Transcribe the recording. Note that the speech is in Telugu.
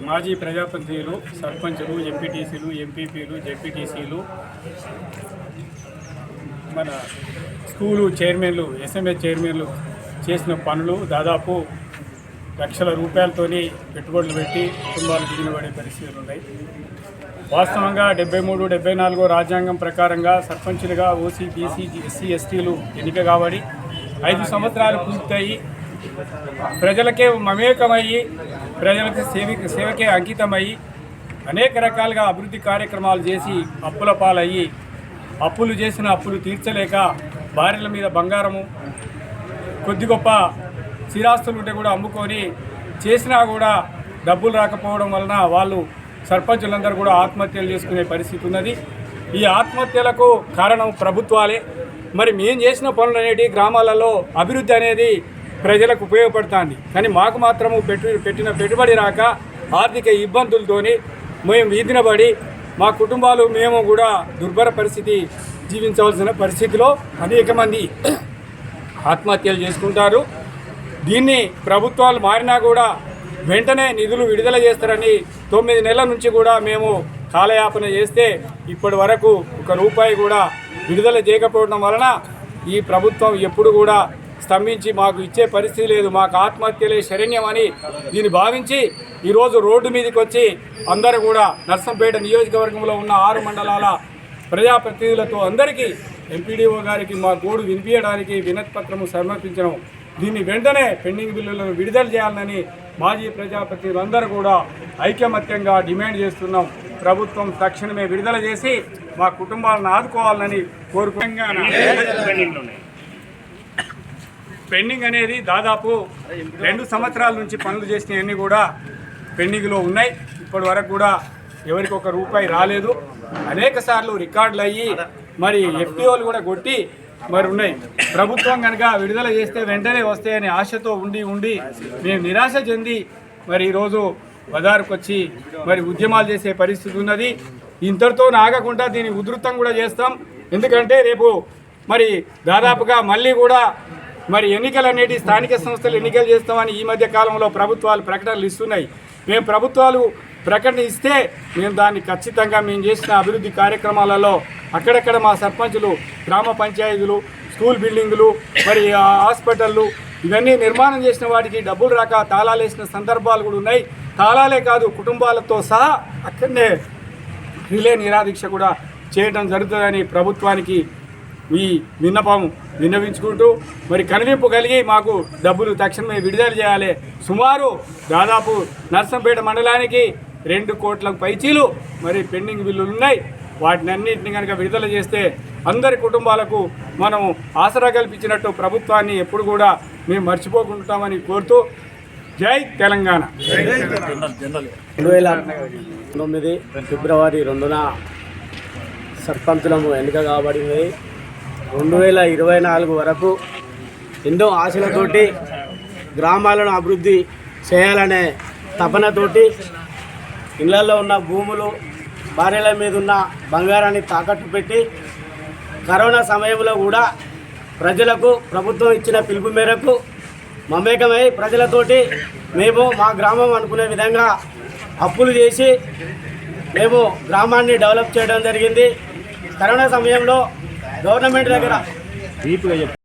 మాజీ ప్రజాప్రతినిధులు, సర్పంచులు, ఎంపీటీసీలు, ఎంపీపీలు, జెడ్పీటీసీలు, మన స్కూలు చైర్మన్లు, ఎస్ఎంఎస్ చైర్మన్లు చేసిన పనులు దాదాపు లక్షల రూపాయలతోని పెట్టుబడులు పెట్టి కుటుంబాలు దిగుబడే పరిస్థితులు ఉన్నాయి. వాస్తవంగా 73, 74 రాజ్యాంగం ప్రకారంగా సర్పంచులుగా ఓసీ, బీసీ, ఎస్సీ, ఎస్టీలు ఎన్నిక కాబట్టి 5 సంవత్సరాలు పూర్తయి ప్రజలకే మమేకమయ్యి ప్రజలకు సేవకే అంకితమయ్యి అనేక రకాలుగా అభివృద్ధి కార్యక్రమాలు చేసి అప్పుల పాలయ్యి అప్పులు తీర్చలేక భార్యల మీద బంగారము కొద్ది గొప్ప స్థిరాస్తులు ఉంటే కూడా అమ్ముకొని చేసినా కూడా డబ్బులు రాకపోవడం వలన వాళ్ళు సర్పంచులందరూ కూడా ఆత్మహత్యలు చేసుకునే పరిస్థితి ఉన్నది. ఈ ఆత్మహత్యలకు కారణం ప్రభుత్వాలే. మరి మేము చేసిన పనులు అనేవి గ్రామాలలో అభివృద్ధి అనేది ప్రజలకు ఉపయోగపడుతుంది. కానీ మాకు మాత్రము పెట్టిన పెట్టుబడి రాక ఆర్థిక ఇబ్బందులతోని మేము వీధిన పడి మా కుటుంబాలు మేము కూడా దుర్భర పరిస్థితి జీవించవలసిన పరిస్థితిలో అనేక మంది ఆత్మహత్యలు చేసుకుంటారు. దీన్ని ప్రభుత్వాలు మారినా కూడా వెంటనే నిధులు విడుదల చేస్తారని 9 నెలల నుంచి కూడా మేము కాలయాపన చేస్తే ఇప్పటి వరకు ₹1 కూడా విడుదల చేయకపోవడం వలన ఈ ప్రభుత్వం ఎప్పుడు కూడా స్తంభించి మాకు ఇచ్చే పరిస్థితి లేదు, మాకు ఆత్మహత్యలే శరణ్యం అని దీన్ని భావించి ఈరోజు రోడ్డు మీదకి వచ్చి అందరూ కూడా నర్సంపేట నియోజకవర్గంలో ఉన్న 6 మండలాల ప్రజాప్రతినిధులతో అందరికీ ఎంపీడీఓ గారికి మా గోడు వినిపించడానికి వినతి పత్రము సమర్పించడం, దీన్ని వెంటనే పెండింగ్ బిల్లులను విడుదల చేయాలని మాజీ ప్రజాప్రతినిధులందరూ కూడా ఐకమత్యంగా డిమాండ్ చేస్తున్నాం. ప్రభుత్వం తక్షణమే విడుదల చేసి మా కుటుంబాలను ఆదుకోవాలని కోరుకుంటున్నాం. పెండింగ్ అనేది దాదాపు 2 సంవత్సరాల నుంచి పనులు చేసినవన్నీ కూడా పెండింగ్లో ఉన్నాయి. ఇప్పటి వరకు కూడా ఎవరికి ₹1 రాలేదు. అనేక సార్లు రికార్డులు అయ్యి మరి ఎఫ్టీఓలు కూడా కొట్టి మరి ఉన్నాయి. ప్రభుత్వం కనుక విడుదల చేస్తే వెంటనే వస్తాయని ఆశతో ఉండి మేము నిరాశ చెంది మరి ఈరోజు బజారుకు వచ్చి మరి ఉద్యమాలు చేసే పరిస్థితి ఉన్నది. ఇంతటితో ఆగకుండా దీన్ని ఉధృతం కూడా చేస్తాం. ఎందుకంటే రేపు మరి దాదాపుగా మళ్ళీ కూడా మరి ఎన్నికలు అనేటి స్థానిక సంస్థలు ఎన్నికలు చేస్తామని ఈ మధ్య కాలంలో ప్రభుత్వాలు ప్రకటనలు ఇస్తున్నాయి. మేము ప్రభుత్వాలు ప్రకటన ఇస్తే మేము దాన్ని ఖచ్చితంగా మేము చేసిన అభివృద్ధి కార్యక్రమాలలో అక్కడక్కడ మా సర్పంచులు, గ్రామ పంచాయతీలు, స్కూల్ బిల్డింగులు, మరి హాస్పిటళ్ళు ఇవన్నీ నిర్మాణం చేసిన వాటికి డబ్బులు రాక తాళాలు వేసిన సందర్భాలు కూడా ఉన్నాయి. తాళాలే కాదు, కుటుంబాలతో సహా అక్కడనే రిలే నిరాదీక్ష కూడా చేయడం జరుగుతుందని ప్రభుత్వానికి ఈ విన్నపం విన్నవించుకుంటూ మరి కనువింపు కలిగి మాకు డబ్బులు తక్షణమే విడుదల చేయాలి. సుమారు దాదాపు నర్సంపేట మండలానికి 2 కోట్ల పైచీలు మరి పెండింగ్ బిల్లులు ఉన్నాయి. వాటిని అన్నింటినీ కనుక విడుదల చేస్తే అందరి కుటుంబాలకు మనం ఆసరా కల్పించినట్టు ప్రభుత్వాన్ని ఎప్పుడు కూడా మేము మర్చిపోకుంటామని కోరుతూ జై తెలంగాణ. 2009 ఫిబ్రవరి 2న సర్పంచులము ఎన్నిక కాబడింది. 2024 వరకు ఎన్నో ఆశలతోటి గ్రామాలను అభివృద్ధి చేయాలనే తపనతోటి ఇళ్లలో ఉన్న భూములు, భార్యల మీద ఉన్న బంగారాన్ని తాకట్టు పెట్టి కరోనా సమయంలో కూడా ప్రజలకు ప్రభుత్వం ఇచ్చిన పిలుపు మేరకు మమేకమై ప్రజలతోటి మేము మా గ్రామం అనుకునే విధంగా అప్పులు చేసి మేము గ్రామాన్ని డెవలప్ చేయడం జరిగింది. కరోనా సమయంలో గవర్నమెంట్ దగ్గర